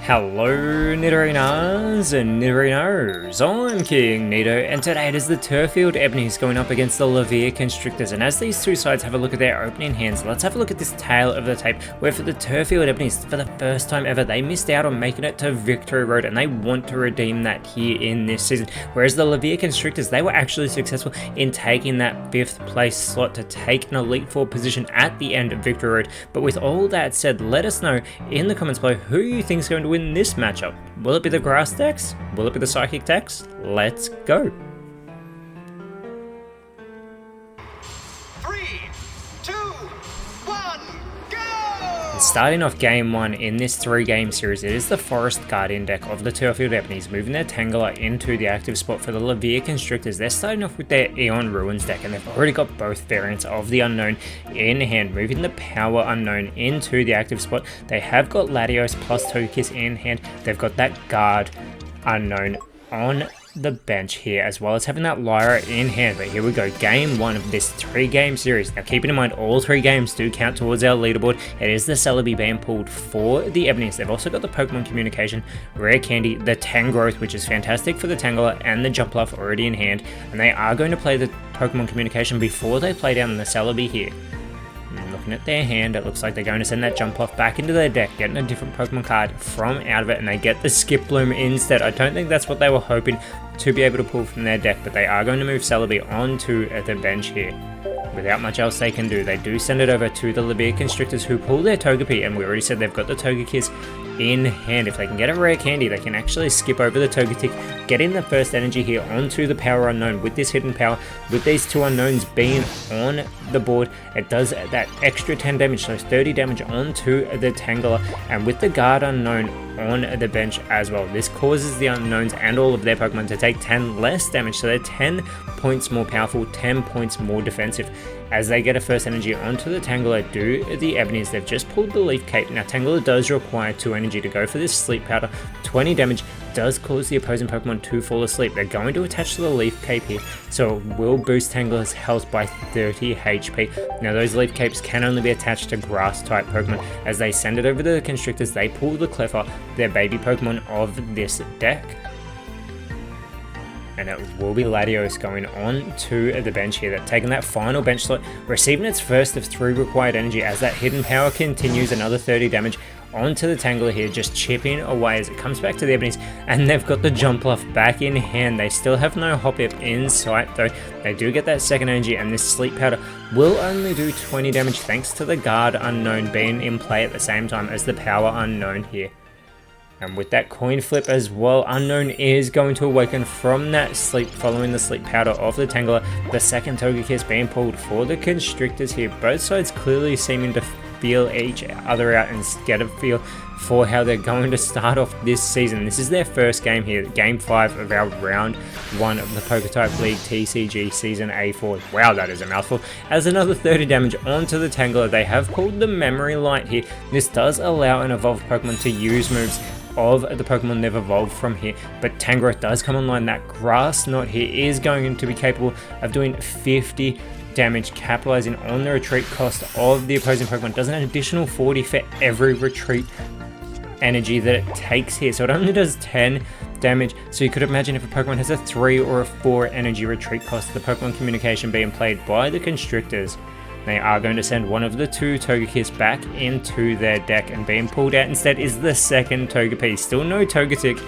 Hello Nidorinas and Nidorinos, I'm KingNido, and today it is the Turrfield Ebonies going up against the Laverre Constrictors. And as these two sides have a look at their opening hands, let's have a look at this tale of the tape, where for the Turrfield Ebonies, for the first time ever, they missed out on making it to Victory Road, and they want to redeem that here in this season. Whereas the Laverre Constrictors, they were actually successful in taking that 5th place slot to take an Elite Four position at the end of Victory Road. But with all that said, let us know in the comments below who you think is going to win this matchup. Will it be the grass decks? Will it be the psychic decks? Let's go. 3, 2, 1, go! And starting off game 1 in this 3-game series, it is the Forest Guardian deck of the Turrfield Ebonies, moving their Tangela into the active spot for the Laverre Constrictors. They're starting off with their Eon Ruins deck, and they've already got both variants of the Unknown in hand, moving the Power Unknown into the active spot. They have got Latios plus Togekiss in hand. They've got that Guard Unknown on the bench here, as well as having that Lyra in hand. But here we go, game 1 of this 3-game series. Now keeping in mind all 3 games do count towards our leaderboard. It is the Celebi being pulled for the Ebonies. They've also got the Pokemon Communication, Rare Candy, the Tangrowth, which is fantastic for the Tangela, and the Jumpluff already in hand. And they are going to play the Pokemon Communication before they play down the Celebi here. Looking at their hand, it looks like they're going to send that Jumpluff back into their deck, getting a different Pokemon card from out of it, and they get the Skiploom instead. I don't think that's what they were hoping to be able to pull from their deck, but they are going to move Celebi onto the bench here. Without much else they can do, they do send it over to the Laverre Constrictors, who pull their Togepi, and we already said they've got the Togekiss in hand. If they can get a Rare Candy, they can actually skip over the Togetic, getting the first energy here onto the Power Unknown with this hidden power. With these 2 unknowns being on the board, it does that extra 10 damage, so 30 damage onto the Tangela, and with the Guard Unknown on the bench as well, this causes the unknowns and all of their Pokemon to take 10 less damage, so they're 10 points more powerful, 10 points more defensive. As they get a first energy onto the Tangela, do the Ebonies. They've just pulled the Leaf Cape. Now Tangela does require 2 energy to go for this Sleep Powder. 20 damage does cause the opposing Pokemon to fall asleep. They're going to attach to the Leaf Cape here, so it will boost Tangela's health by 30 HP. Now those Leaf Capes can only be attached to Grass type Pokemon. As they send it over to the Constrictors, they pull the Cleffa, their baby Pokemon of this deck. And it will be Latios going on to the bench here, that taking that final bench slot, receiving its first of 3 required energy as that hidden power continues, another 30 damage onto the Tangela here, just chipping away as it comes back to the Ebonies. And they've got the Jumpluff back in hand. They still have no Hoppip in sight though. They do get that second energy, and this Sleep Powder will only do 20 damage thanks to the Guard Unknown being in play at the same time as the Power Unknown here. And with that coin flip as well, Unknown is going to awaken from that sleep following the Sleep Powder of the Tangela. The second Togekiss being pulled for the Constrictors here. Both sides clearly seeming to feel each other out and get a feel for how they're going to start off this season. This is their first game here, game 5 of our round 1 of the PokeType League TCG Season A4. Wow, that is a mouthful. As another 30 damage onto the Tangela, they have pulled the Memory Light here. This does allow an evolved Pokemon to use moves of the Pokemon they've evolved from here, but Tangrowth does come online. That Grass Knot here is going to be capable of doing 50 damage, capitalizing on the retreat cost of the opposing Pokemon. Does an additional 40 for every retreat energy that it takes here, so it only does 10 damage. So you could imagine if a Pokemon has a 3 or a 4 energy retreat cost, the Pokemon Communication being played by the Constrictors, they are going to send one of the 2 Togekiss back into their deck, and being pulled out instead is the second Togepi. Still no Togetic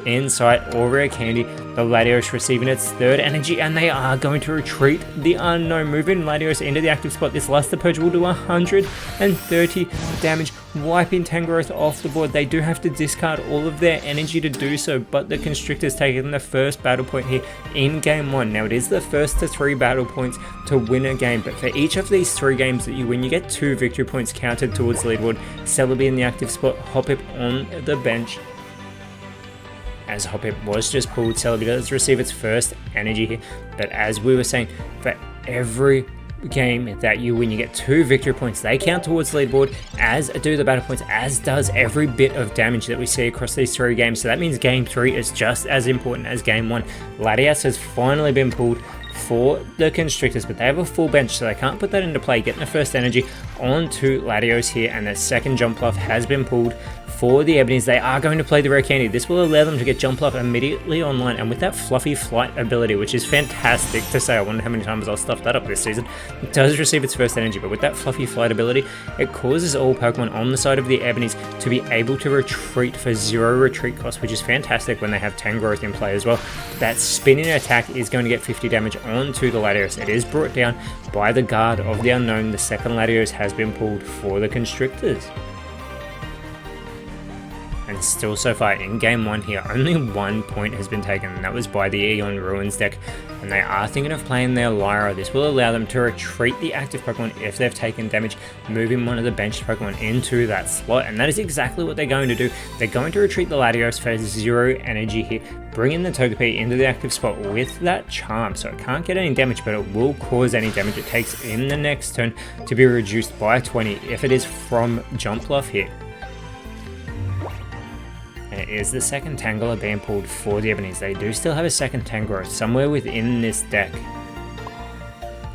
in sight or Rare Candy. The Latios receiving its 3rd energy, and they are going to retreat the Unknown, moving Latios into the active spot. This Luster Purge will do 130 damage, wiping Tangrowth off the board. They do have to discard all of their energy to do so, but the Constrictors taking the first battle point here in game 1. Now it is the first to 3 battle points to win a game, but for each of these 3 games that you win, you get 2 victory points counted towards the leaderboard. Celebi in the active spot, Hoppip on the bench. As Hoppip was just pulled, Celebi does receive its first energy here, but as we were saying, for every game that you win, you get 2 victory points. They count towards the leaderboard, as do the battle points, as does every bit of damage that we see across these 3 games. So that means game 3 is just as important as game 1. Latias has finally been pulled for the Constrictors, but they have a full bench, so they can't put that into play. Getting the first energy onto Latios here, and the second Jumpluff has been pulled for the Ebonies. They are going to play the rare candy. This will allow them to get Jump Up immediately online, and with that fluffy flight ability, which is fantastic to say, I wonder how many times I'll stuff that up this season, it does receive its first energy, but with that fluffy flight ability, it causes all Pokemon on the side of the Ebonies to be able to retreat for 0 retreat cost, which is fantastic when they have Tangrowth in play as well. That spinning attack is going to get 50 damage onto the Latios. It is brought down by the Guard of the Unknown. The second Latios has been pulled for the Constrictors. And still so far in game 1 here, only 1 point has been taken, and that was by the Eon Ruins deck. And they are thinking of playing their Lyra. This will allow them to retreat the active Pokemon if they've taken damage, moving one of the benched Pokemon into that slot. And that is exactly what they're going to do. They're going to retreat the Latios for 0 energy here, bringing the Togepi into the active spot with that Charm. So it can't get any damage, but it will cause any damage it takes in the next turn to be reduced by 20 if it is from Jump Bluff here. And it is the second Tangela being pulled for the Ebonies. They do still have a second Tangrowth somewhere within this deck.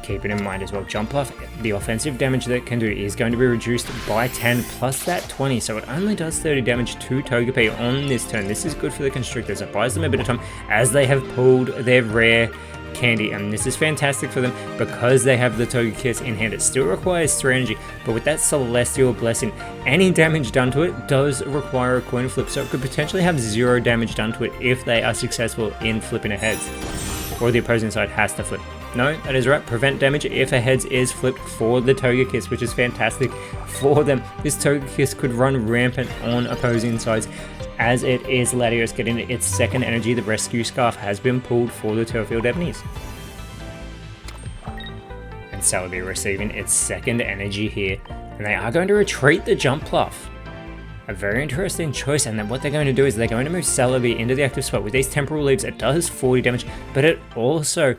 Keep it in mind as well, Jump Off, the offensive damage that it can do is going to be reduced by 10 plus that 20, so it only does 30 damage to Togepi on this turn. This is good for the Constrictors. It buys them a bit of time as they have pulled their rare candy, and this is fantastic for them because they have the Togekiss in hand. It still requires 3 energy, but with that Celestial Blessing, any damage done to it does require a coin flip, so it could potentially have 0 damage done to it if they are successful in flipping a heads, or the opposing side has to flip. No, that is right, prevent damage if a heads is flipped for the Togekiss, which is fantastic for them. This Togekiss could run rampant on opposing sides, as it is Latios getting its second energy. The Rescue Scarf has been pulled for the Turrfield Ebonies. And Celebi receiving its second energy here, and they are going to retreat the Jump Bluff. A very interesting choice, and then what they're going to do is they're going to move Celebi into the active spot. With these Temporal Leaves, it does 40 damage, but it also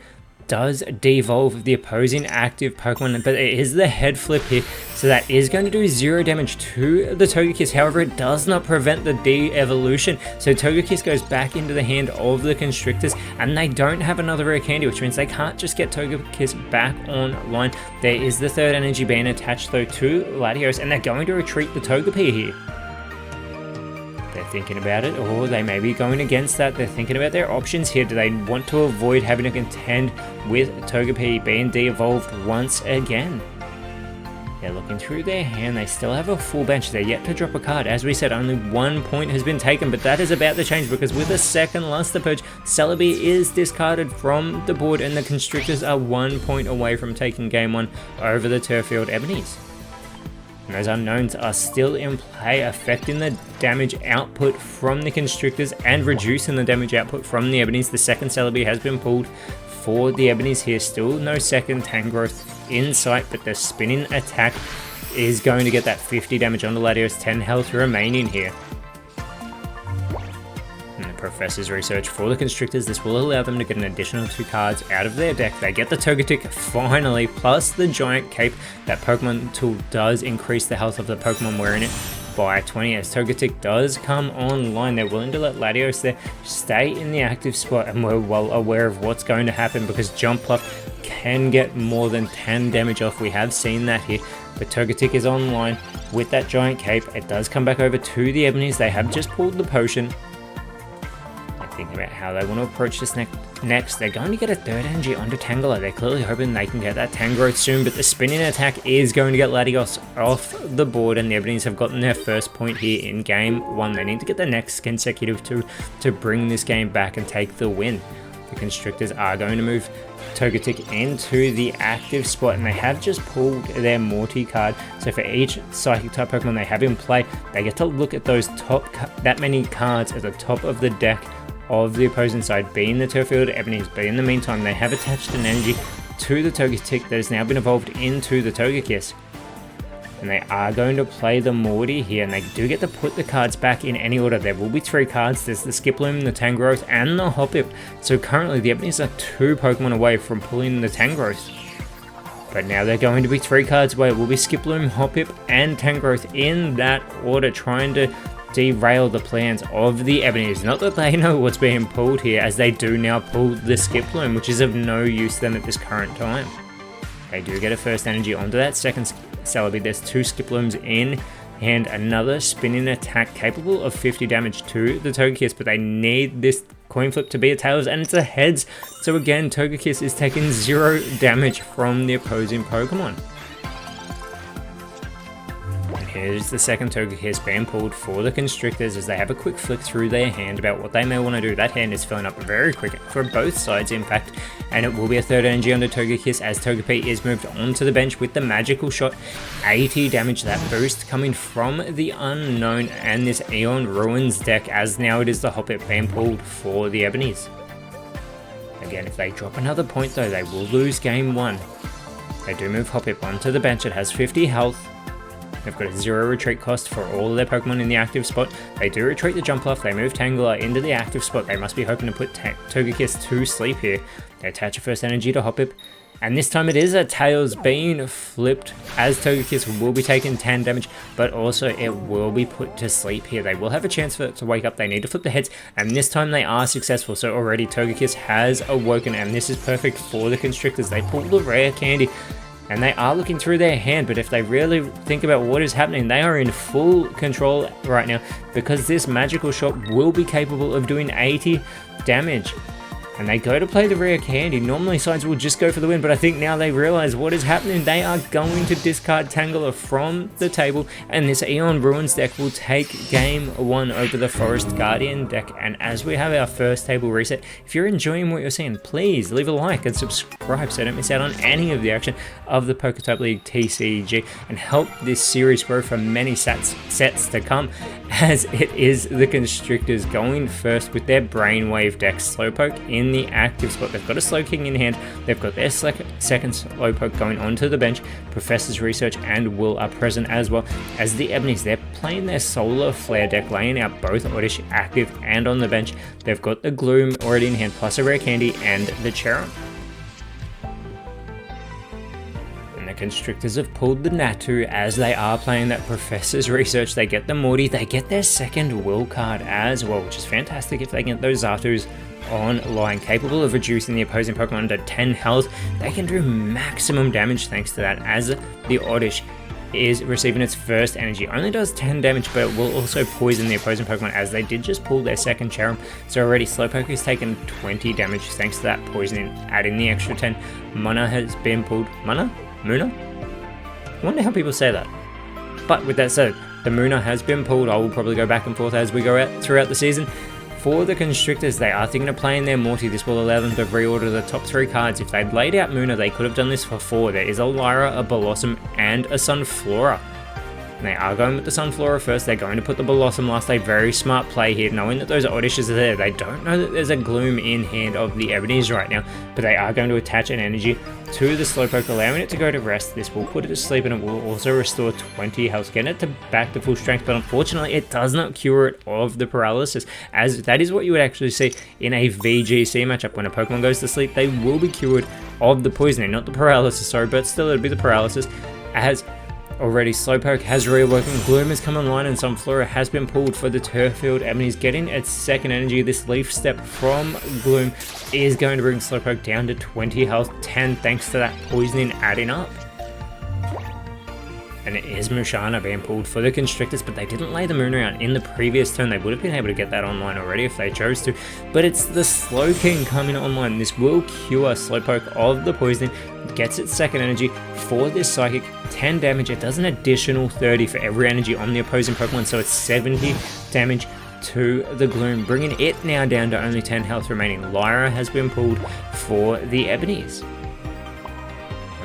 does devolve the opposing active Pokemon, but it is the head flip here, so that is going to do 0 damage to the Togekiss. However, it does not prevent the de-evolution, so Togekiss goes back into the hand of the Constrictors, and they don't have another rare candy, which means they can't just get Togekiss back online. There is the third energy being attached though to Latios, and they're going to retreat the Togepi here. They're thinking about it, or they may be going against that. They're thinking about their options here. Do they want to avoid having to contend with Togepi being de-evolved once again? They're looking through their hand. They still have a full bench. They're yet to drop a card. As we said, only 1 point has been taken, but that is about to change because with a second Luster Purge, Celebi is discarded from the board, and the Constrictors are 1 point away from taking game 1 over the Turrfield Ebonies. And those Unknowns are still in play, affecting the damage output from the Constrictors and reducing the damage output from the Ebonies. The second Celebi has been pulled for the Ebonies here. Still no second Tangrowth in sight, but the spinning attack is going to get that 50 damage on the Latios, 10 health remaining here. Professor's research for the Constrictors. This will allow them to get an additional 2 cards out of their deck. They get the Togetic finally, plus the Giant Cape. That Pokemon tool does increase the health of the Pokemon wearing it by 20. As Togetic does come online, they're willing to let Latios there stay in the active spot, and we're well aware of what's going to happen because Jump Bluff can get more than 10 damage off. We have seen that here. But Togetic is online with that Giant Cape. It does come back over to the Ebonies. They have just pulled the potion. Thinking about how they want to approach this next. They're going to get a third energy onto Tangela. They're clearly hoping they can get that Tangrowth soon, but the spinning attack is going to get Latios off the board, and the Ebonies have gotten their first point here in game 1. They need to get the next consecutive 2 to bring this game back and take the win. The Constrictors are going to move Togetic into the active spot, and they have just pulled their Morty card. So for each Psychic type Pokemon they have in play, they get to look at those that many cards at the top of the deck of the opposing side, being the Turrfield Ebonies. But in the meantime, they have attached an energy to the Togetic that has now been evolved into the Togekiss. And they are going to play the Morty here, and they do get to put the cards back in any order. There will be 3 cards. There's the Skiploom, the Tangrowth, and the Hoppip. So currently the Ebonies are 2 Pokemon away from pulling the Tangrowth. But now they're going to be 3 cards away. It will be Skiploom, Hoppip, and Tangrowth in that order, trying to derail the plans of the Ebonies. Not that they know what's being pulled here, as they do now pull the Skiploom, which is of no use to them at this current time. They do get a first energy onto that second Celebi. There's 2 Skiplooms in hand another spinning attack capable of 50 damage to the Togekiss, but they need this coin flip to be a tails, and it's a heads. So again, Togekiss is taking 0 damage from the opposing Pokemon. Here's the second Togekiss being pulled for the Constrictors as they have a quick flick through their hand about what they may want to do. That hand is filling up very quick for both sides, in fact, and it will be a third energy on the Togekiss as Togepi is moved onto the bench with the magical shot. 80 damage, that boost coming from the unknown and this Eon Ruins deck, as now it is the Hoppip being pulled for the Ebonies. Again, if they drop another point though, they will lose game 1. They do move Hoppip onto the bench. It has 50 health. They've got a 0 retreat cost for all of their Pokemon in the active spot. They do retreat the Jumpluff. They move Tangela into the active spot. They must be hoping to put Togekiss to sleep here. They attach a first energy to Hoppip. And this time it is a tails being flipped as Togekiss will be taking 10 damage, but also it will be put to sleep here. They will have a chance for it to wake up. They need to flip the heads, and this time they are successful. So already Togekiss has awoken, and this is perfect for the Constrictors. They pull the rare candy, and they are looking through their hand, but if they really think about what is happening, they are in full control right now because this magical shot will be capable of doing 80 damage. And they go to play the rare candy. Normally sides will just go for the win, but I think now they realize what is happening. They are going to discard Tangela from the table, and this Eon Ruins deck will take game 1 over the Forest Guardian deck. And as we have our first table reset, if you're enjoying what you're seeing, please leave a like and subscribe so you don't miss out on any of the action of the PokeType League TCG and help this series grow for many sets to come, as it is the Constrictors going first with their Brainwave deck. Slowpoke in the active spot. They've got a Slowking in hand. They've got their second Slowpoke going onto the bench. Professor's Research and Will are present as well. As the Ebonies, they're playing their Solar Flare deck, laying out both Oddish active and on the bench. They've got the Gloom already in hand, plus a rare candy and the Cherum. The Constrictors have pulled the Natu as they are playing that Professor's Research. They get the Morty, they get their second Will card as well, which is fantastic if they get those Zatus online, capable of reducing the opposing Pokemon under 10 health. They can do maximum damage thanks to that, as the Oddish is receiving its first energy. Only does 10 damage, but it will also poison the opposing Pokemon, as they did just pull their second Cherum. So already Slowpoke has taken 20 damage thanks to that poisoning, adding the extra 10. Muna has been pulled. Muna? I wonder how people say that. But with that said, the Muna has been pulled. I will probably go back and forth as we go out throughout the season. For the Constrictors, they are thinking of playing their Morty. This will allow them to reorder the top 3 cards. If they'd laid out Muna, they could have done this for 4. There is a Lyra, a Blossom, and a Sunflora. They are going with the Sunflora first. They're going to put the Blossom last. A very smart play here, knowing that those Oddishes are there. They don't know that there's a Gloom in hand of the Ebonies right now, but they are going to attach an energy to the Slowpoke, allowing it to go to rest. This will put it to sleep, and it will also restore 20 health, getting it back to full strength, but unfortunately it does not cure it of the paralysis, as that is what you would actually see in a VGC matchup. When a Pokemon goes to sleep, they will be cured of the poisoning, not the paralysis, sorry, but still it'll be the paralysis, as already Slowpoke has reawoken, Gloom has come online, and Sunflora has been pulled for the Turrfield Ebonies, getting its second energy. This Leaf Step from Gloom is going to bring Slowpoke down to 20 health, 10 thanks to that poisoning adding up. And it is Musharna being pulled for the Constrictors, but they didn't lay the Moonrail in the previous turn. They would have been able to get that online already if they chose to, but it's the Slowking coming online. This will cure Slowpoke of the poisoning, gets its second energy for this Psychic, 10 damage. It does an additional 30 for every energy on the opposing Pokemon, so it's 70 damage to the Gloom, bringing it now down to only 10 health remaining. Lyra has been pulled for the Ebonies.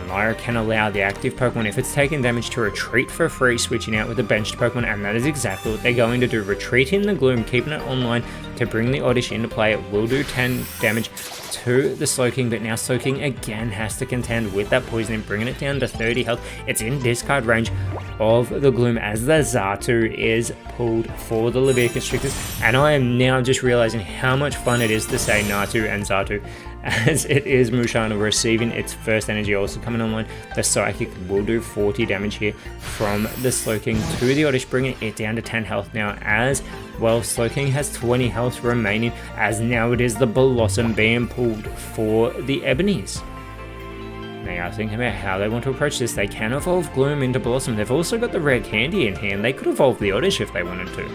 Lyra can allow the active Pokemon, if it's taking damage, to retreat for free, switching out with the benched Pokemon, and that is exactly what they're going to do. Retreating the Gloom, keeping it online to bring the Oddish into play. It will do 10 damage to the Slowking, but now Slowking again has to contend with that poisoning, bringing it down to 30 health. It's in discard range of the Gloom as the Xatu is pulled for the Laverre Constrictors, and I am now just realizing how much fun it is to say Natu and Xatu, as it is Musharna receiving its first energy, also coming online. The Psychic will do 40 damage here from the Slowking to the Oddish, bringing it down to 10 health now, as well Slowking has 20 health remaining, as now it is the Blossom being pulled for the Ebonies. they are thinking about how they want to approach this. They can evolve Gloom into Blossom. They've also got the rare candy in here, and they could evolve the Oddish if they wanted to.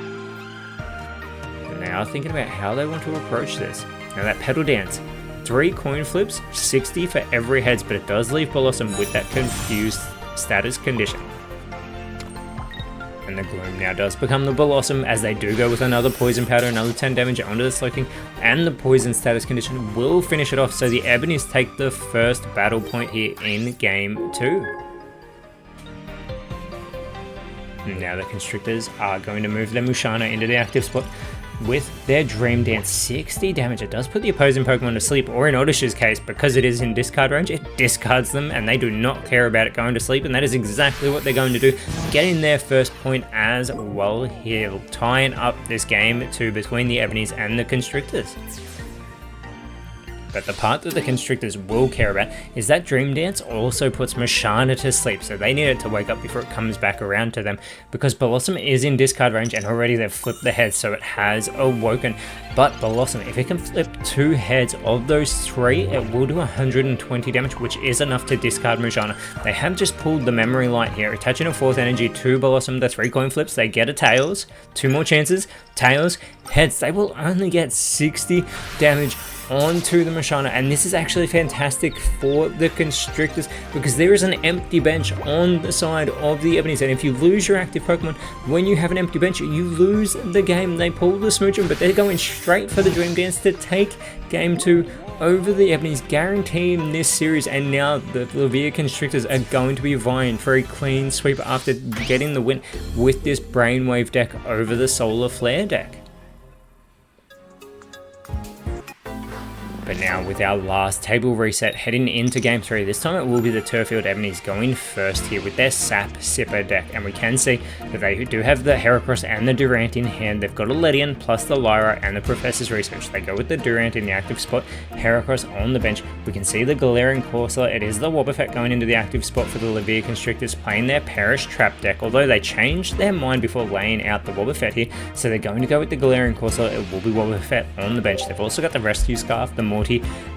And they are thinking about how they want to approach this. Now that Petal Dance, 3 coin flips, 60 for every heads, but it does leave Blossom with that confused status condition. And the Gloom now does become the Blossom, as they do go with another Poison Powder, another 10 damage onto the Slowking, and the Poison status condition will finish it off, so the Ebonies take the first battle point here in Game 2. Now the Constrictors are going to move their Musharna into the active spot with their Dream Dance. 60 damage. It does put the opposing Pokemon to sleep, or in Oddish's case, because it is in discard range, it discards them and they do not care about it going to sleep, and that is exactly what they're going to do, getting their first point as well here, tying up this Game 2 between the Ebonies and the Constrictors. But the part that the Constrictors will care about is that Dream Dance also puts Musharna to sleep, so they need it to wake up before it comes back around to them, because Blossom is in discard range and already they've flipped the heads, so it has awoken. But Blossom, if it can flip 2 heads of those 3, it will do 120 damage, which is enough to discard Musharna. They have just pulled the Memory Light here, attaching a 4th energy to Blossom, the 3 coin flips, they get a Tails, 2 more chances, Tails, heads, they will only get 60 damage onto the Musharna, and this is actually fantastic for the Constrictors because there is an empty bench on the side of the Ebonies, and if you lose your active Pokemon when you have an empty bench, you lose the game. They pull the Smoochum, but they're going straight for the Dream Dance to take Game 2 over the Ebonies, guaranteeing this series, and now the Laverre Constrictors are going to be vying for a clean sweep after getting the win with this Brainwave deck over the Solar Flare deck. But now with our last table reset heading into Game 3, this time it will be the Turrfield Ebonies going first here with their Sap Sipper deck. And we can see that they do have the Heracross and the Durant in hand. They've got a Ledian plus the Lyra and the Professor's Research. They go with the Durant in the active spot, Heracross on the bench. We can see the Galarian Corsola. It is the Wobbuffet going into the active spot for the Laverre Constrictors, playing their Perish Trap deck, although they changed their mind before laying out the Wobbuffet here. So they're going to go with the Galarian Corsola. It will be Wobbuffet on the bench. They've also got the Rescue Scarf, the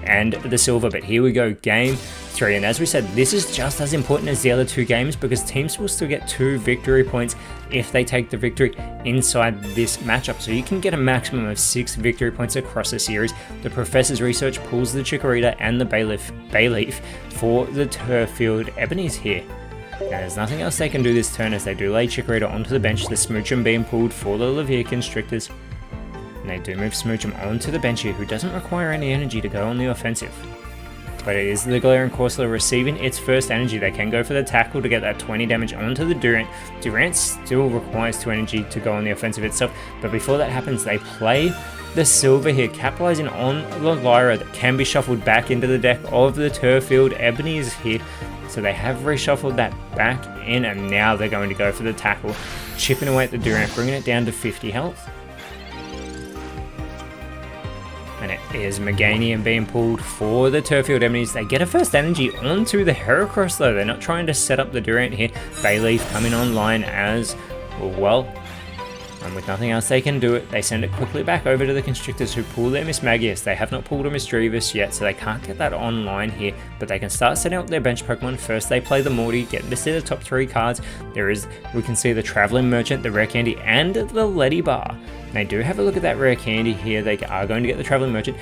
and the Silver, but here we go, Game 3, and as we said, this is just as important as the other 2 games because teams will still get 2 victory points if they take the victory inside this matchup, so you can get a maximum of 6 victory points across a series. The Professor's Research pulls the Chikorita and the Bayleaf for the Turrfield Ebonies here. Now, there's nothing else they can do this turn as they do lay Chikorita onto the bench, the Smoochum being pulled for the Laverre Constrictors. And they do move Smoochum onto the bench here, who doesn't require any energy to go on the offensive. But it is the Galarian Corsola receiving its first energy. They can go for the tackle to get that 20 damage onto the Durant. Durant still requires 2 energy to go on the offensive itself, but before that happens, they play the Silver here, capitalizing on the Lyra that can be shuffled back into the deck of the Turrfield Ebonies here. So they have reshuffled that back in, and now they're going to go for the tackle, chipping away at the Durant, bringing it down to 50 health. And it is Meganium being pulled for the Turrfield Ebonies. They get a first energy onto the Heracross though. They're not trying to set up the Durant here. Bayleaf coming online as well. And with nothing else they can do it, they send it quickly back over to the Constrictors, who pull their Mismagius. They have not pulled a Misdreavus yet, so they can't get that online here, but they can start setting up their bench Pokemon. First they play the Morty, get to see the top 3 cards. We can see the Traveling Merchant, the Rare Candy, and the Ledi Bar. They do have a look at that Rare Candy here. They are going to get the Traveling Merchant.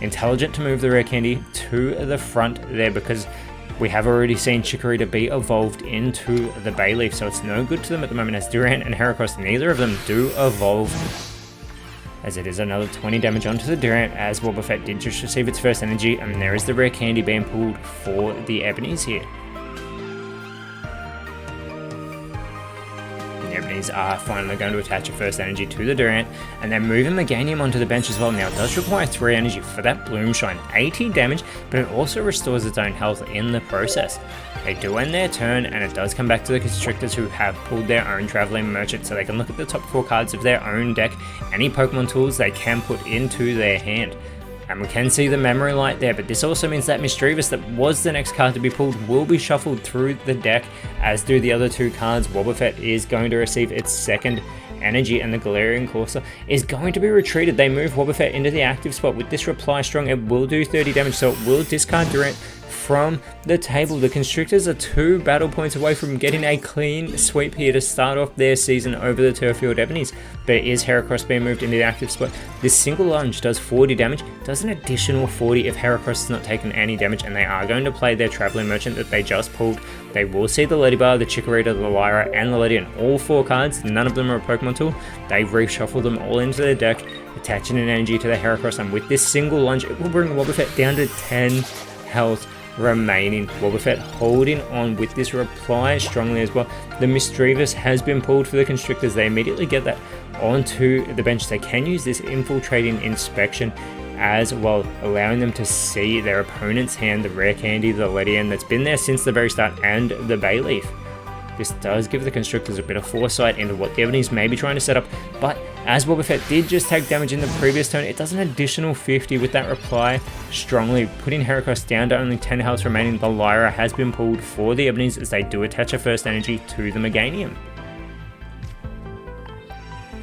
Intelligent to move the Rare Candy to the front there because we have already seen Chikorita be evolved into the Bayleaf, so it's no good to them at the moment as Durant and Heracross, neither of them do evolve, as it is another 20 damage onto the Durant as Wobbuffet did just receive its first energy, and there is the Rare Candy being pulled for the Ebonies here. The Ebonies are finally going to attach a first energy to the Durant, and then moving Meganium onto the bench as well. Now it does require 3 energy for that Bloom Shine, 80 damage, but it also restores its own health in the process. They do end their turn, and it does come back to the Constrictors, who have pulled their own Traveling Merchant, so they can look at the top 4 cards of their own deck, any Pokemon tools they can put into their hand. And we can see the Memory Light there, but this also means that Misdreavus, that was the next card to be pulled, will be shuffled through the deck, as do the other 2 cards. Wobbuffet is going to receive its second energy, and the Galarian Corsola is going to be retreated. They move Wobbuffet into the active spot. With this Reply Strong, it will do 30 damage, so it will discard Durant from the table. The Constrictors are 2 battle points away from getting a clean sweep here to start off their season over the Turrfield Ebonies. But it is Heracross being moved into the active spot. This single lunge does 40 damage, does an additional 40 if Heracross has not taken any damage, and they are going to play their Traveling Merchant that they just pulled. They will see the Ladybug, the Chikorita, the Lyra, and the Lady in all 4 cards. None of them are a Pokemon tool. They reshuffle them all into their deck, attaching an energy to the Heracross, and with this single lunge, it will bring Wobbuffet down to 10 health remaining. Wobbuffet holding on with this reply strongly as well. The Misdreavus has been pulled for the Constrictors. They immediately get that onto the bench. They can use this infiltrating inspection as well, allowing them to see their opponent's hand, the Rare Candy, the Ledian that's been there since the very start, and the Bayleaf. This does give the Constrictors a bit of foresight into what the Ebonies may be trying to set up, but as Wobbuffet did just take damage in the previous turn, it does an additional 50 with that reply strongly, putting Heracross down to only 10 health remaining. The Lyra has been pulled for the Ebonies as they do attach a first energy to the Meganium.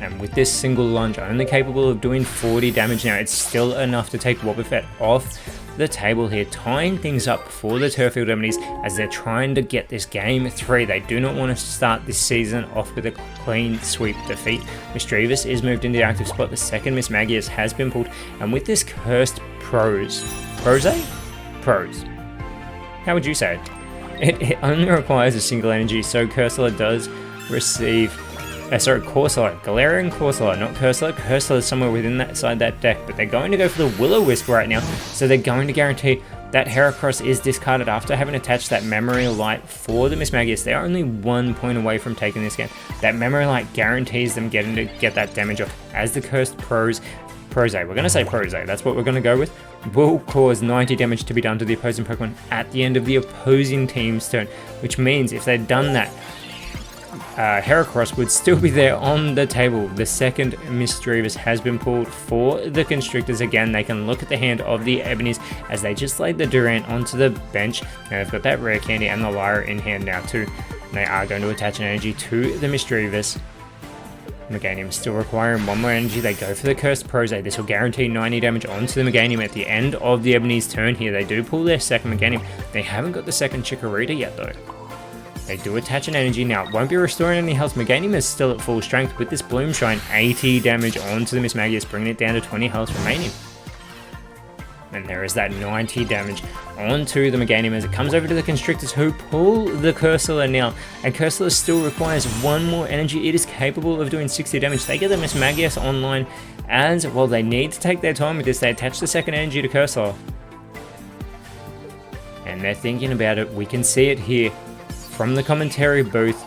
And with this single lunge, only capable of doing 40 damage now, it's still enough to take Wobbuffet off the table here, tying things up for the Turrfield Ebonies as they're trying to get this game 3. They do not want to start this season off with a clean sweep defeat. Misdreavus is moved into the active spot. The second Mismagius has been pulled, and with this cursed Prose, how would you say it? It only requires a single energy, so Cursor does receive Corsola, Galarian Corsola, not Cursor. Cursor is somewhere within that side of that deck, but they're going to go for the Will-O-Wisp right now, so they're going to guarantee that Heracross is discarded after having attached that Memory Light for the Mismagius. They're only 1 point away from taking this game. That Memory Light guarantees them getting to get that damage off as the cursed Prose, we're going to say Prose, that's what we're going to go with, will cause 90 damage to be done to the opposing Pokemon at the end of the opposing team's turn, which means if they'd done that, Heracross would still be there on the table. The second Misdreavus has been pulled for the Constrictors. Again, they can look at the hand of the Ebonies as they just laid the Durant onto the bench. Now they've got that Rare Candy and the Lyra in hand now too. And they are going to attach an energy to the Misdreavus. Meganium still requiring 1 more energy. They go for the Cursed Prose. This will guarantee 90 damage onto the Meganium at the end of the Ebonies' turn here. They do pull their second Meganium. They haven't got the second Chikorita yet though. They do attach an energy. Now, it won't be restoring any health. Meganium is still at full strength with this Bloom Shine. 80 damage onto the Mismagius, bringing it down to 20 health remaining. And there is that 90 damage onto the Meganium as it comes over to the Constrictors, who pull the Cursor now. And Cursor still requires 1 more energy. It is capable of doing 60 damage. They get the Mismagius online as well. They need to take their time with this. They attach the second energy to Cursor. And they're thinking about it. We can see it here from the commentary booth.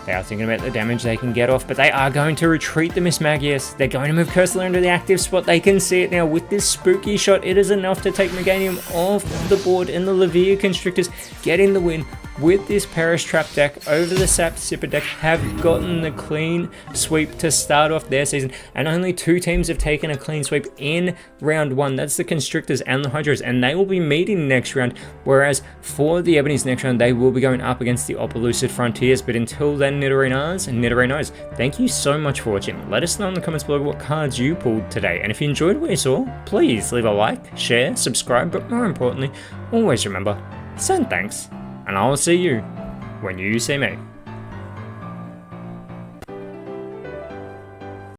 They are thinking about the damage they can get off, but they are going to retreat the Mismagius. They're going to move Cursor into the active spot. They can see it now with this spooky shot. It is enough to take Meganium off the board, and the Laverre Constrictors getting the win with this Perish Trap deck over the Sap Sipper deck have gotten the clean sweep to start off their season, and only 2 teams have taken a clean sweep in round 1. That's the Constrictors and the Hydras, and they will be meeting next round, whereas for the Ebonies next round, they will be going up against the Opelucid Frontiers. But until then, Nidorinas and Nidorinos, thank you so much for watching. Let us know in the comments below what cards you pulled today, and if you enjoyed what you saw, please leave a like, share, subscribe, but more importantly, always remember, send thanks. And I'll see you when you see me.